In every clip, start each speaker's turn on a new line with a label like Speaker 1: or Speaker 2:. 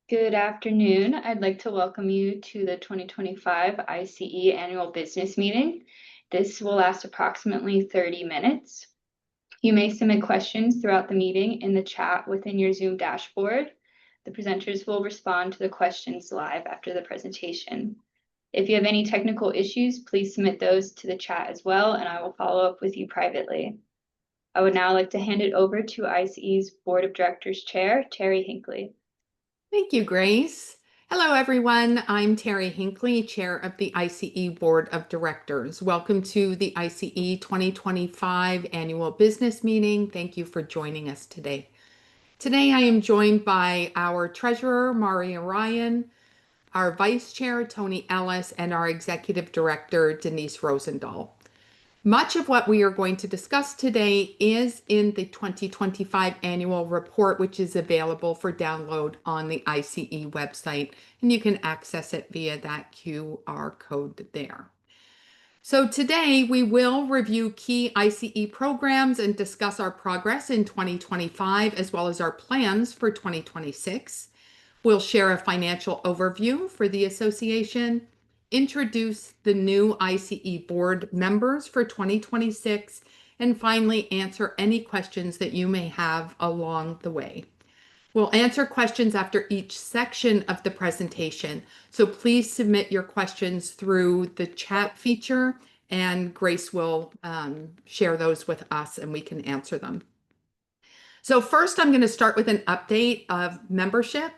Speaker 1: Good afternoon. I'd like to welcome you to the 2025 I.C.E. Annual Business Meeting. This will last approximately 30 minutes. You may submit questions throughout the meeting in the chat within your Zoom dashboard. The presenters will respond to the questions live after the presentation. If you have any technical issues, please submit those to the chat as well, and I will follow up with you privately. I would now like to hand it over to I.C.E.'s Board of Directors Chair, Terry Hinckley.
Speaker 2: Thank you, Grace. Hello, everyone. I'm Terry Hinckley, Chair of the I.C.E. Board of Directors. Welcome to the I.C.E. 2025 Annual Business Meeting. Thank you for joining us today. Today, I am joined by our Treasurer, Maria Ryan, our Vice Chair, Tony Ellis, and our Executive Director, Denise Rosendahl. Much of what we are going to discuss today is in the 2025 annual report, which is available for download on the I.C.E. website, and you can access it via that QR code there. So today we will review key I.C.E. programs and discuss our progress in 2025, as well as our plans for 2026. We'll share a financial overview for the association, introduce the new I.C.E. board members for 2026, and finally answer any questions that you may have along the way. We'll answer questions after each section of the presentation, so please submit your questions through the chat feature, and Grace will share those with us and we can answer them. So first, I'm going to start with an update of membership.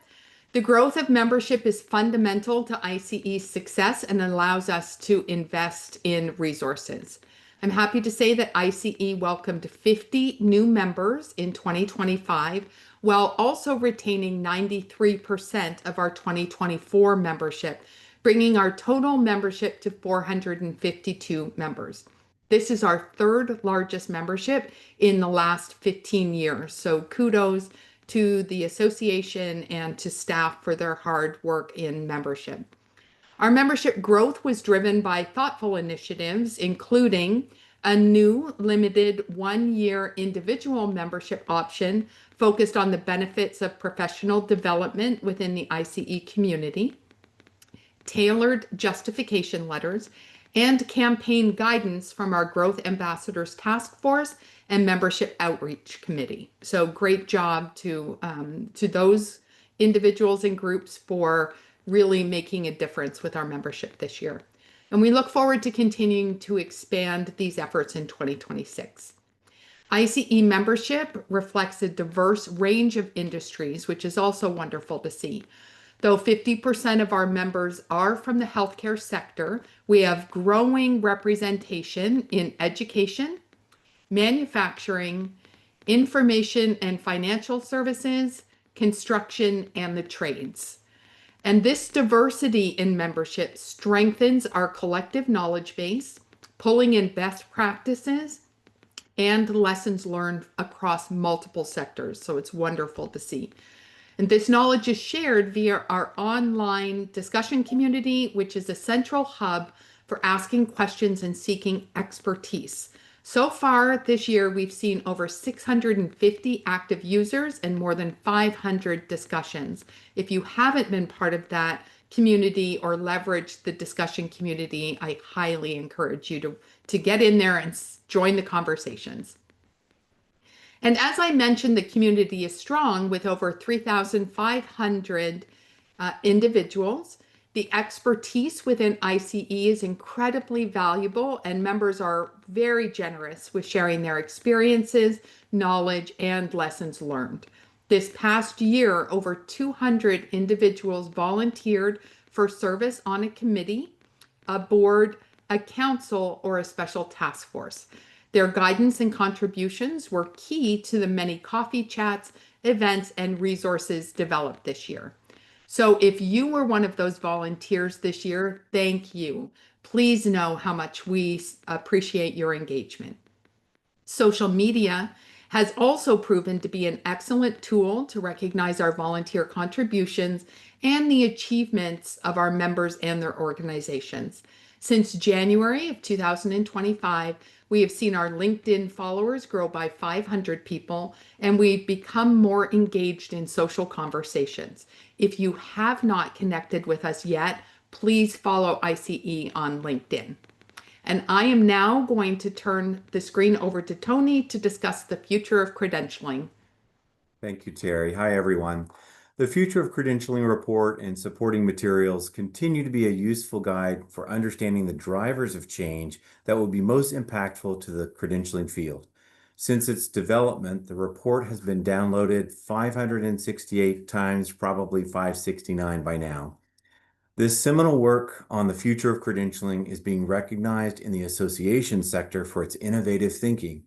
Speaker 2: The growth of membership is fundamental to I.C.E.'s success and allows us to invest in resources. I'm happy to say that I.C.E. welcomed 50 new members in 2025, while also retaining 93% of our 2024 membership, bringing our total membership to 452 members. This is our third largest membership in the last 15 years, so kudos to the association and to staff for their hard work in membership. Our membership growth was driven by thoughtful initiatives, including a new limited one-year individual membership option focused on the benefits of professional development within the I.C.E. community, tailored justification letters, and campaign guidance from our Growth Ambassadors Task Force and Membership Outreach Committee. So great job to those individuals and groups for really making a difference with our membership this year. And we look forward to continuing to expand these efforts in 2026. I.C.E. membership reflects a diverse range of industries, which is also wonderful to see. Though 50% of our members are from the healthcare sector, we have growing representation in education, manufacturing, information and financial services, construction, and the trades. And this diversity in membership strengthens our collective knowledge base, pulling in best practices and lessons learned across multiple sectors. So it's wonderful to see. And this knowledge is shared via our online discussion community, which is a central hub for asking questions and seeking expertise. So far this year, we've seen over 650 active users and more than 500 discussions. If you haven't been part of that community or leverage the discussion community, I highly encourage you to get in there and join the conversations. And as I mentioned, the community is strong with over 3,500 individuals. The expertise within I.C.E. is incredibly valuable, and members are very generous with sharing their experiences, knowledge, and lessons learned. This past year, over 200 individuals volunteered for service on a committee, a board, a council, or a special task force. Their guidance and contributions were key to the many coffee chats, events, and resources developed this year. So if you were one of those volunteers this year, thank you. Please know how much we appreciate your engagement. Social media has also proven to be an excellent tool to recognize our volunteer contributions and the achievements of our members and their organizations. Since January of 2025, We have seen our LinkedIn followers grow by 500 people, and we've become more engaged in social conversations. If you have not connected with us yet, please follow I.C.E. on LinkedIn. And I am now going to turn the screen over to Tony to discuss the future of credentialing.
Speaker 3: Thank you, Terry. Hi, everyone. The Future of Credentialing report and supporting materials continue to be a useful guide for understanding the drivers of change that will be most impactful to the credentialing field. Since its development, the report has been downloaded 568 times, probably 569 by now. This seminal work on the future of credentialing is being recognized in the association sector for its innovative thinking.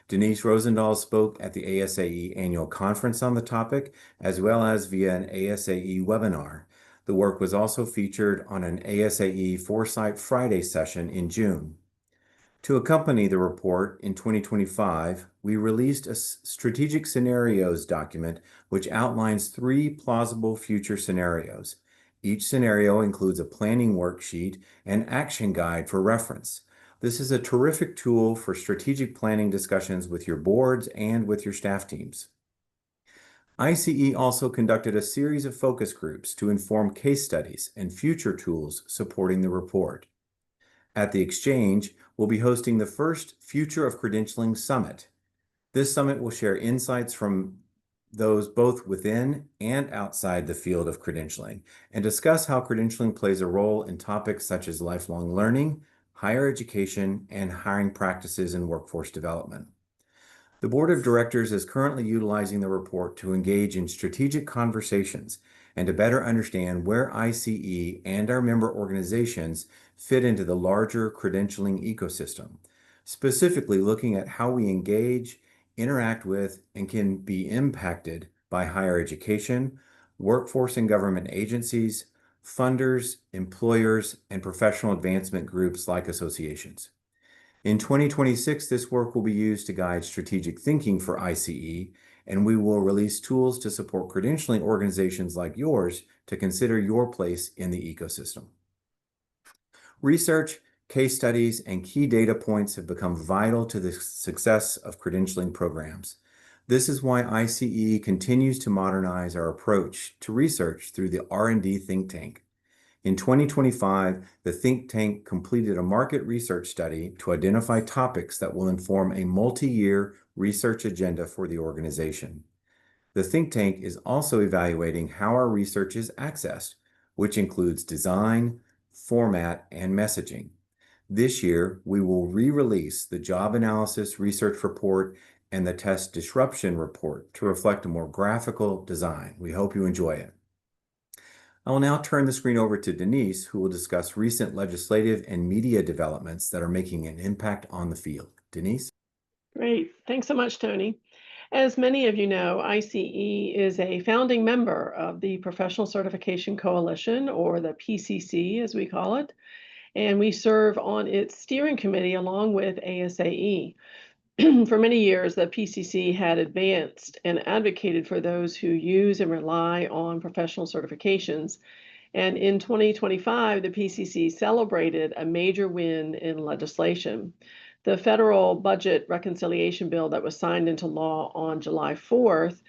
Speaker 3: Denise Rosendahl spoke at the ASAE annual conference on the topic, as well as via an ASAE webinar. The work was also featured on an ASAE Foresight Friday session in June. To accompany the report in 2025, we released a strategic scenarios document which outlines 3 plausible future scenarios. Each scenario includes a planning worksheet and action guide for reference. This is a terrific tool for strategic planning discussions with your boards and with your staff teams. I.C.E. also conducted a series of focus groups to inform case studies and future tools supporting the report. At the Exchange, we'll be hosting the first Future of Credentialing Summit. This summit will share insights from those both within and outside the field of credentialing and discuss how credentialing plays a role in topics such as lifelong learning, higher education, and hiring practices and workforce development. The Board of Directors is currently utilizing the report to engage in strategic conversations and to better understand where I.C.E. and our member organizations fit into the larger credentialing ecosystem, specifically looking at how we engage, interact with, and can be impacted by higher education, workforce and government agencies, funders, employers, and professional advancement groups like associations. In 2026, this work will be used to guide strategic thinking for I.C.E., and we will release tools to support credentialing organizations like yours to consider your place in the ecosystem. Research, case studies, and key data points have become vital to the success of credentialing programs. This is why I.C.E. continues to modernize our approach to research through the R&D think tank. In 2025, the think tank completed a market research study to identify topics that will inform a multi-year research agenda for the organization. The think tank is also evaluating how our research is accessed, which includes design, format, and messaging. This year, we will re-release the Job Analysis Research Report and the Test Disruption Report to reflect a more graphical design. We hope you enjoy it. I will now turn the screen over to Denise, who will discuss recent legislative and media developments that are making an impact on the field. Denise?
Speaker 4: Great. Thanks so much, Tony. As many of you know, I.C.E. is a founding member of the Professional Certification Coalition, or the PCC as we call it, and we serve on its steering committee along with ASAE. For many years, the PCC had advanced and advocated for those who use and rely on professional certifications. And in 2025, the PCC celebrated a major win in legislation. The federal budget reconciliation bill that was signed into law on July 4th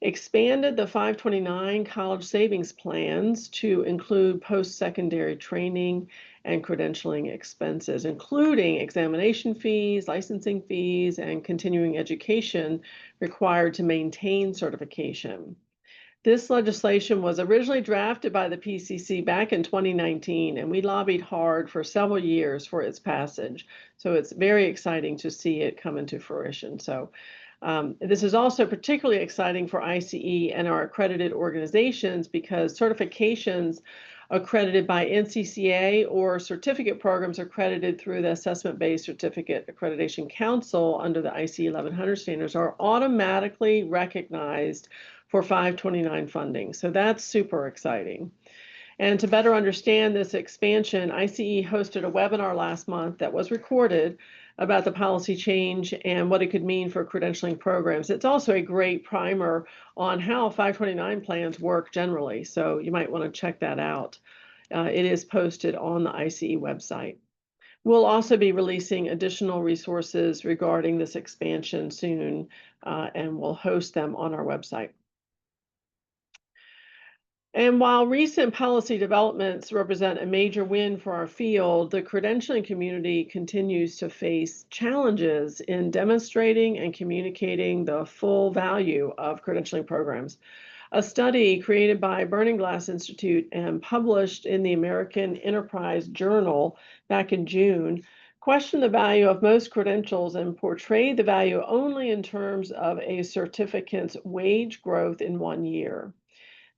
Speaker 4: expanded the 529 college savings plans to include post-secondary training and credentialing expenses, including examination fees, licensing fees, and continuing education required to maintain certification. This legislation was originally drafted by the PCC back in 2019, and we lobbied hard for several years for its passage. So it's very exciting to see it come into fruition. This is also particularly exciting for I.C.E. and our accredited organizations because certifications accredited by NCCA or certificate programs accredited through the Assessment-Based Certificate Accreditation Council under the I.C.E. 1100 standards are automatically recognized for 529 funding. So that's super exciting. And to better understand this expansion, I.C.E. hosted a webinar last month that was recorded about the policy change and what it could mean for credentialing programs. It's also a great primer on how 529 plans work generally, so you might want to check that out. It is posted on the I.C.E. website. We'll also be releasing additional resources regarding this expansion soon, and we'll host them on our website. And while recent policy developments represent a major win for our field, the credentialing community continues to face challenges in demonstrating and communicating the full value of credentialing programs. A study created by Burning Glass Institute and published in the American Enterprise Journal back in June questioned the value of most credentials and portrayed the value only in terms of a certificate's wage growth in 1 year.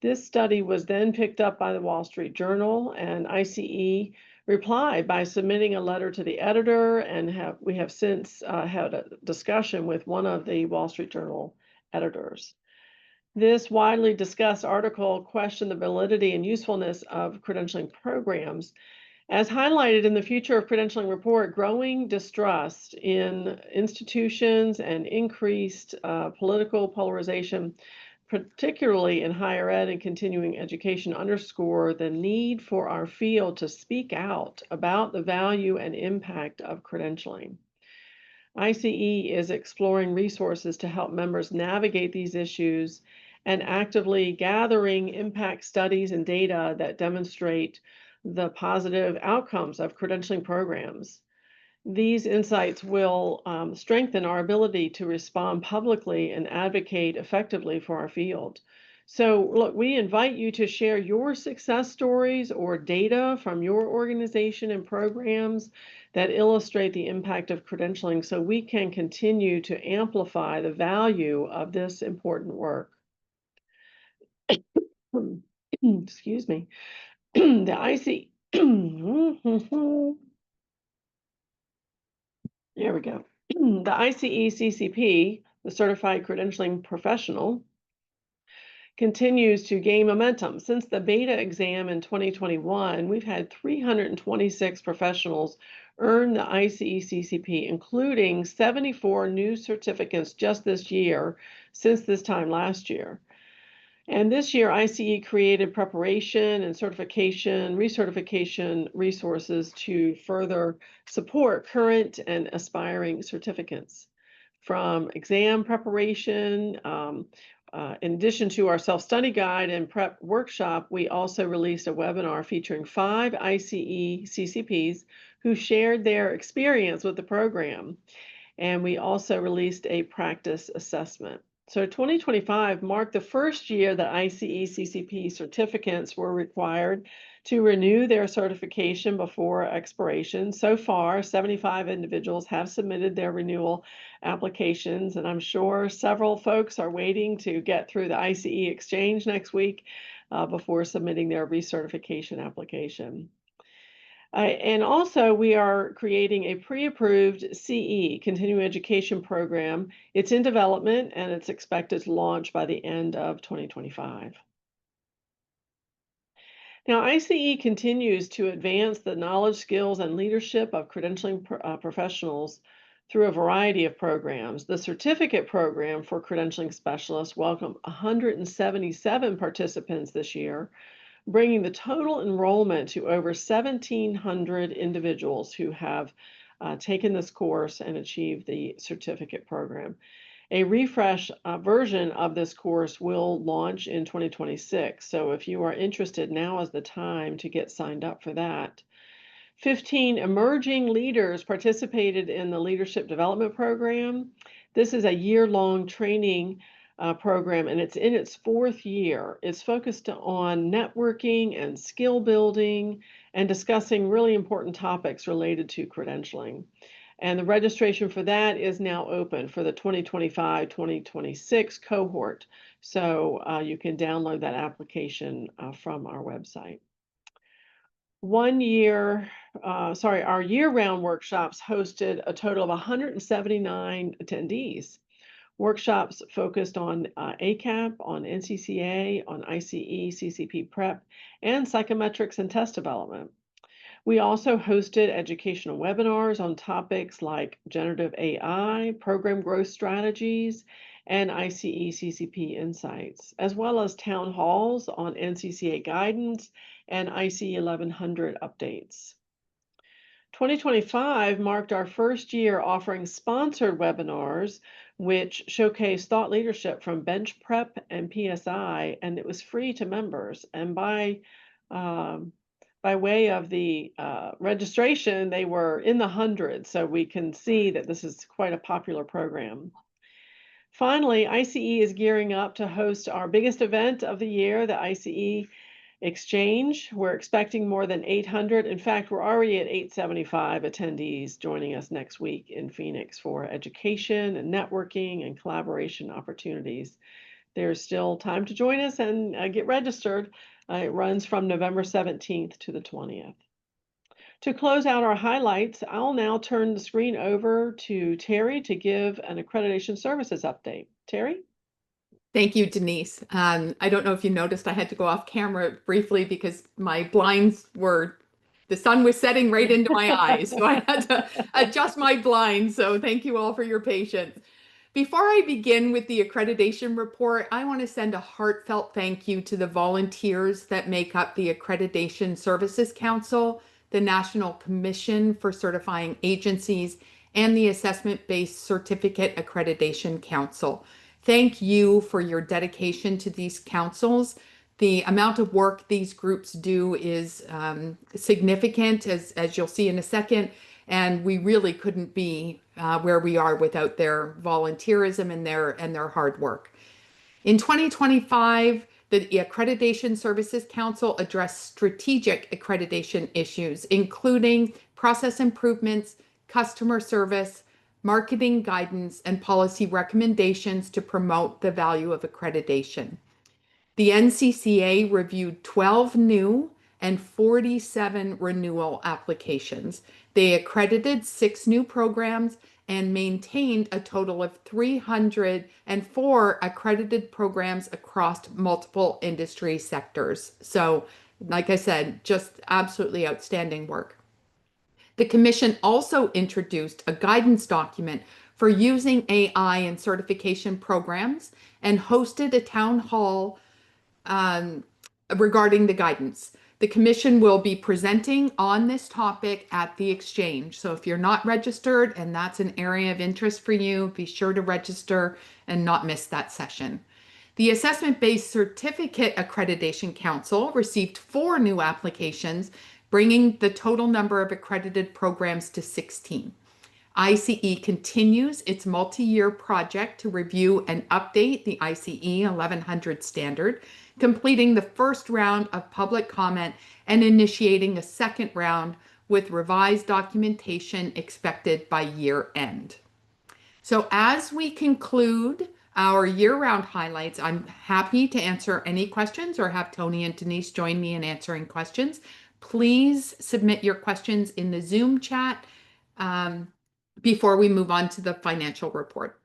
Speaker 4: This study was then picked up by the Wall Street Journal, and I.C.E. replied by submitting a letter to the editor, and we have since had a discussion with one of the Wall Street Journal editors. This widely discussed article questioned the validity and usefulness of credentialing programs. As highlighted in the Future of Credentialing report, growing distrust in institutions and increased political polarization, particularly in higher ed and continuing education, underscore the need for our field to speak out about the value and impact of credentialing. I.C.E. is exploring resources to help members navigate these issues and actively gathering impact studies and data that demonstrate the positive outcomes of credentialing programs. These insights will strengthen our ability to respond publicly and advocate effectively for our field. So, look, we invite you to share your success stories or data from your organization and programs that illustrate the impact of credentialing so we can continue to amplify the value of this important work. Excuse me. The I.C.E. There we go. The I.C.E. CCP, the Certified Credentialing Professional, continues to gain momentum. Since the beta exam in 2021, we've had 326 professionals earn the I.C.E. CCP, including 74 new certificates just this year since this time last year. And this year, I.C.E. created preparation and certification, recertification resources to further support current and aspiring certificates. From exam preparation, in addition to our self-study guide and prep workshop, we also released a webinar featuring 5 I.C.E. CCPs who shared their experience with the program. And we also released a practice assessment. So 2025 marked the first year that I.C.E. CCP certificates were required to renew their certification before expiration. So far, 75 individuals have submitted their renewal applications, and I'm sure several folks are waiting to get through the I.C.E. exchange next week before submitting their recertification application. And also, we are creating a pre-approved CE, continuing education program. It's in development and it's expected to launch by the end of 2025. Now, I.C.E. continues to advance the knowledge, skills, and leadership of credentialing professionals through a variety of programs. The certificate program for credentialing specialists welcomed 177 participants this year, bringing the total enrollment to over 1,700 individuals who have taken this course and achieved the certificate program. A refresh version of this course will launch in 2026. So if you are interested, now is the time to get signed up for that. 15 emerging leaders participated in the Leadership Development Program. This is a year-long training program, and it's in its 4th year. It's focused on networking and skill building and discussing really important topics related to credentialing. And the registration for that is now open for the 2025-2026 cohort. So you can download that application from our website. Our year-round workshops hosted a total of 179 attendees. Workshops focused on ACAP, on NCCA, on I.C.E., CCP prep, and psychometrics and test development. We also hosted educational webinars on topics like generative AI, program growth strategies, and I.C.E. CCP insights, as well as town halls on NCCA guidance and I.C.E. 1100 updates. 2025 marked our first year offering sponsored webinars, which showcase thought leadership from Bench Prep and PSI, and it was free to members. And um, by way of the registration, they were in the hundreds, so we can see that this is quite a popular program. Finally, I.C.E is gearing up to host our biggest event of the year, the I.C.E Exchange. We're expecting more than 800. In fact, we're already at 875 attendees joining us next week in Phoenix for education and networking and collaboration opportunities. There's still time to join us and get registered. It runs from November 17th to the 20th. To close out our highlights, I'll now turn the screen over to Terry to give an accreditation services update. Terry?
Speaker 2: Thank you, Denise. I don't know if you noticed, I had to go off camera briefly because my blinds the sun was setting right into my eyes. So I had to adjust my blinds. So thank you all for your patience. Before I begin with the accreditation report, I want to send a heartfelt thank you to the volunteers that make up the Accreditation Services Council, the National Commission for Certifying Agencies, and the Assessment-Based Certificate Accreditation Council. Thank you for your dedication to these councils. The amount of work these groups do is significant, as you'll see in a second, and we really couldn't be where we are without their volunteerism and their hard work. In 2025, the Accreditation Services Council addressed strategic accreditation issues, including process improvements, customer service, marketing guidance, and policy recommendations to promote the value of accreditation. The NCCA reviewed 12 new and 47 renewal applications. They accredited 6 new programs and maintained a total of 304 accredited programs across multiple industry sectors. So, like I said, just absolutely outstanding work. The Commission also introduced a guidance document for using AI in certification programs and hosted a town hall regarding the guidance. The Commission will be presenting on this topic at the Exchange. So if you're not registered and that's an area of interest for you, be sure to register and not miss that session. The Assessment-Based Certificate Accreditation Council received 4 new applications, bringing the total number of accredited programs to 16. I.C.E continues its multi-year project to review and update the I.C.E 1100 standard, completing the first round of public comment and initiating a second round with revised documentation expected by year end. So as we conclude our year-round highlights, I'm happy to answer any questions or have Tony and Denise join me in answering questions. Please submit your questions in the Zoom chat before we move on to the financial report.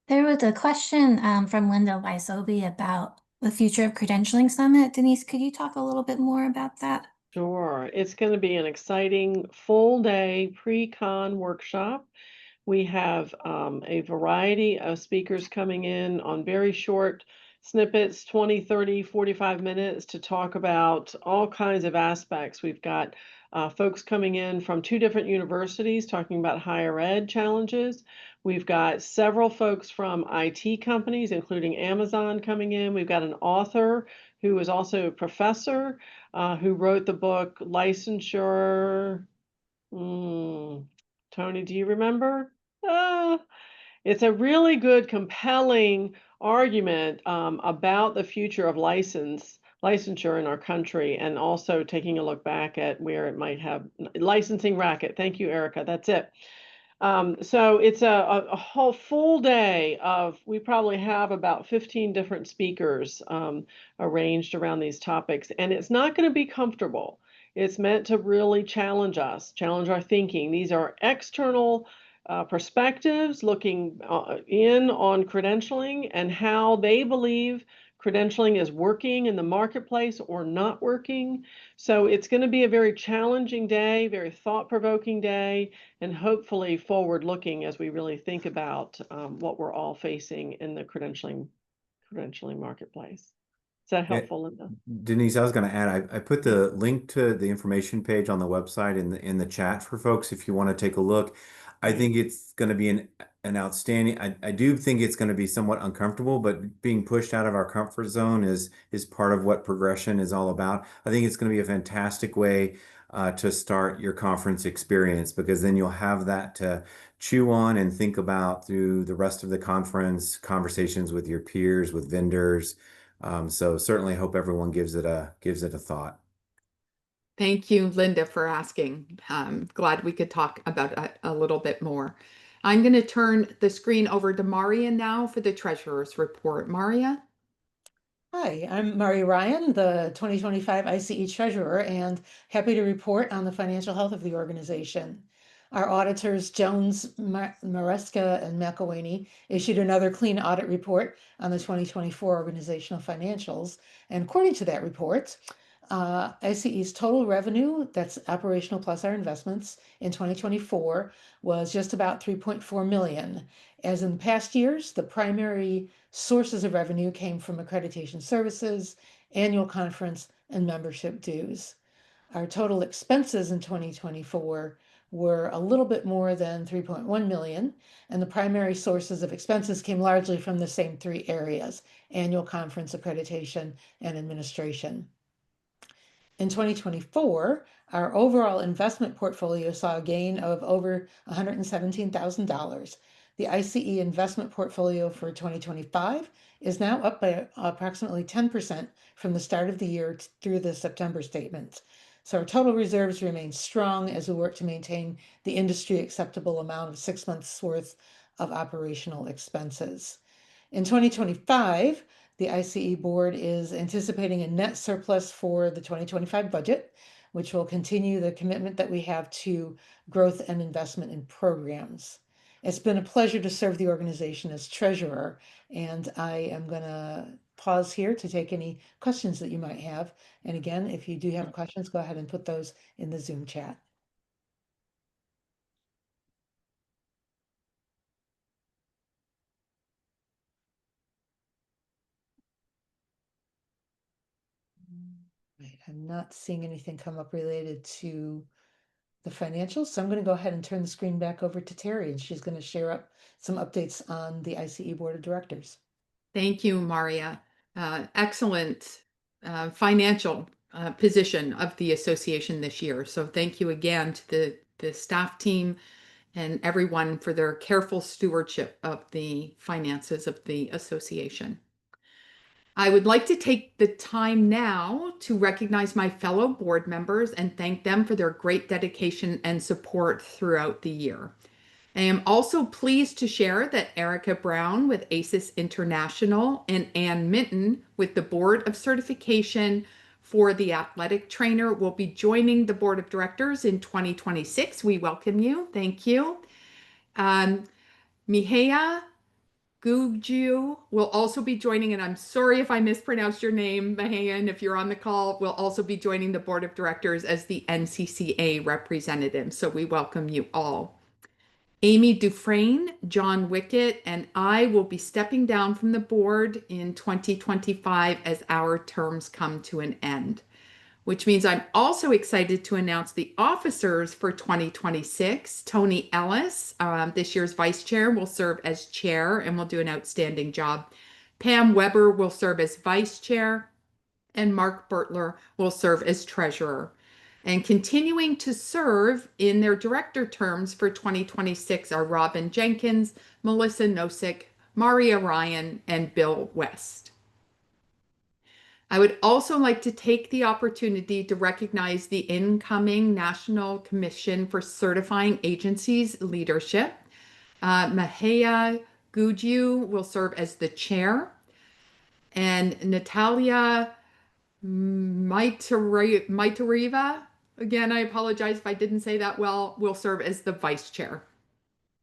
Speaker 5: There was a question from Linda Weisobi about the Future of Credentialing Summit. Denise, could you talk a little bit more about that?
Speaker 4: Sure. It's going to be an exciting full-day pre-con workshop. We have a variety of speakers coming in on very short snippets, 20, 30, 45 minutes to talk about all kinds of aspects. We've got folks coming in from 2 different universities talking about higher ed challenges. We've got several folks from IT companies, including Amazon, coming in. We've got an author who is also a professor who wrote the book Licensure. Tony, do you remember? It's a really good, compelling argument about the future of licensure in our country, and also taking a look back at where it might have licensing racket. Thank you, Erica. That's it. So it's a whole full day we probably have about 15 different speakers arranged around these topics, and it's not going to be comfortable. It's meant to really challenge us, challenge our thinking. These are external perspectives looking in on credentialing and how they believe credentialing is working in the marketplace or not working. So it's going to be a very challenging day, very thought-provoking day, and hopefully forward-looking as we really think about what we're all facing in the credentialing credentialing marketplace. Is that
Speaker 3: Yeah,
Speaker 4: helpful, Linda?
Speaker 3: Denise, I was going to add, I put the link to the information page on the website in the chat for folks if you want to take a look. I
Speaker 4: Great.
Speaker 3: think it's going to be an outstanding. I do think it's going to be somewhat uncomfortable, but being pushed out of our comfort zone is part of what progression is all about. I think it's going to be a fantastic way to start your conference experience because then you'll have that to chew on and think about through the rest of the conference, conversations with your peers, with vendors. So certainly hope everyone gives it a thought.
Speaker 2: Thank you, Linda, for asking. Glad we could talk about it a little bit more. I'm going to turn the screen over to Maria now for the treasurer's report. Maria?
Speaker 6: Hi, I'm Mari Ryan, the 2025 I.C.E. Treasurer, and happy to report on the financial health of the organization. Our auditors, Jones, Maresca, and McElwaney, issued another clean audit report on the 2024 organizational financials. And according to that report, I.C.E.'s total revenue, that's operational plus our investments, in 2024 was just about 3.4 million. As in past years, the primary sources of revenue came from accreditation services, annual conference, and membership dues. Our total expenses in 2024 were a little bit more than 3.1 million, and the primary sources of expenses came largely from the same three areas: annual conference, accreditation, and administration. In 2024, our overall investment portfolio saw a gain of over $117,000. The I.C.E. investment portfolio for 2025 is now up by approximately 10% from the start of the year through the September statement. So our total reserves remain strong as we work to maintain the industry acceptable amount of 6 months worth of operational expenses. In 2025, the I.C.E. board is anticipating a net surplus for the 2025 budget, which will continue the commitment that we have to growth and investment in programs. It's been a pleasure to serve the organization as treasurer, and I am going to pause here to take any questions that you might have. And again, if you do have questions, go ahead and put those in the Zoom chat. Right, I'm not seeing anything come up related to the financials, so I'm going to go ahead and turn the screen back over to Terry, and she's going to share up some updates on the I.C.E. Board of Directors.
Speaker 2: Thank you, Maria. Excellent financial position of the association this year. So thank you again to the staff team and everyone for their careful stewardship of the finances of the association. I would like to take the time now to recognize my fellow board members and thank them for their great dedication and support throughout the year. I am also pleased to share that Erica Brown with ACES International and Ann Minton with the Board of Certification for the Athletic Trainer will be joining the Board of Directors in 2026. We welcome you. Thank you. Mihea Guju will also be joining, and I'm sorry if I mispronounced your name, Mahayan, if you're on the call, will also be joining the Board of Directors as the NCCA representative. So we welcome you all. Amy Dufresne, John Wickett, and I will be stepping down from the board in 2025 as our terms come to an end, which means I'm also excited to announce the officers for 2026. Tony Ellis, this year's vice chair, will serve as chair and will do an outstanding job. Pam Weber will serve as vice chair, and Mark Bertler will serve as treasurer. And continuing to serve in their director terms for 2026 are Robin Jenkins, Melissa Nosik, Maria Ryan, and Bill West. I would also like to take the opportunity to recognize the incoming National Commission for Certifying Agencies leadership. Mahea Guju will serve as the chair, and Natalia Maiteriva, again, I apologize if I didn't say that well, will serve as the vice chair.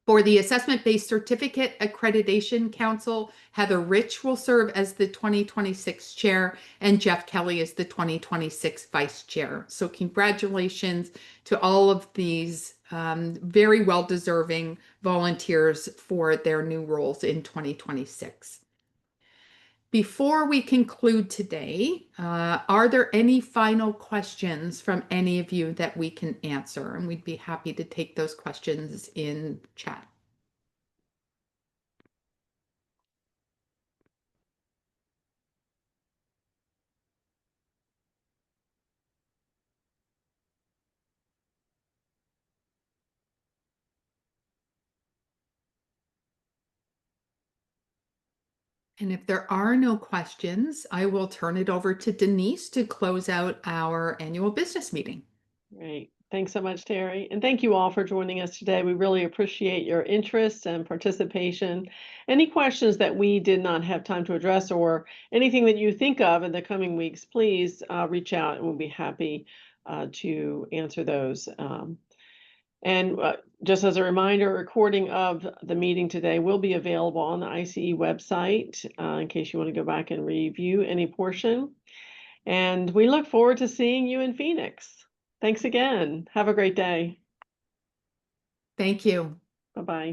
Speaker 2: For the Assessment-Based Certificate Accreditation Council, Heather Rich will serve as the 2026 chair, and Jeff Kelly is the 2026 vice chair. So congratulations to all of these very well-deserving volunteers for their new roles in 2026. Before we conclude today, are there any final questions from any of you that we can answer? And we'd be happy to take those questions in chat. And if there are no questions, I will turn it over to Denise to close out our annual business meeting.
Speaker 4: Great. Thanks so much, Terry. And thank you all for joining us today. We really appreciate your interest and participation. Any questions that we did not have time to address or anything that you think of in the coming weeks, please reach out and we'll be happy to answer those. And just as a reminder, a recording of the meeting today will be available on the I.C.E. website in case you want to go back and review any portion. And we look forward to seeing you in Phoenix. Thanks again. Have a great day.
Speaker 2: Thank you.
Speaker 4: Bye-bye.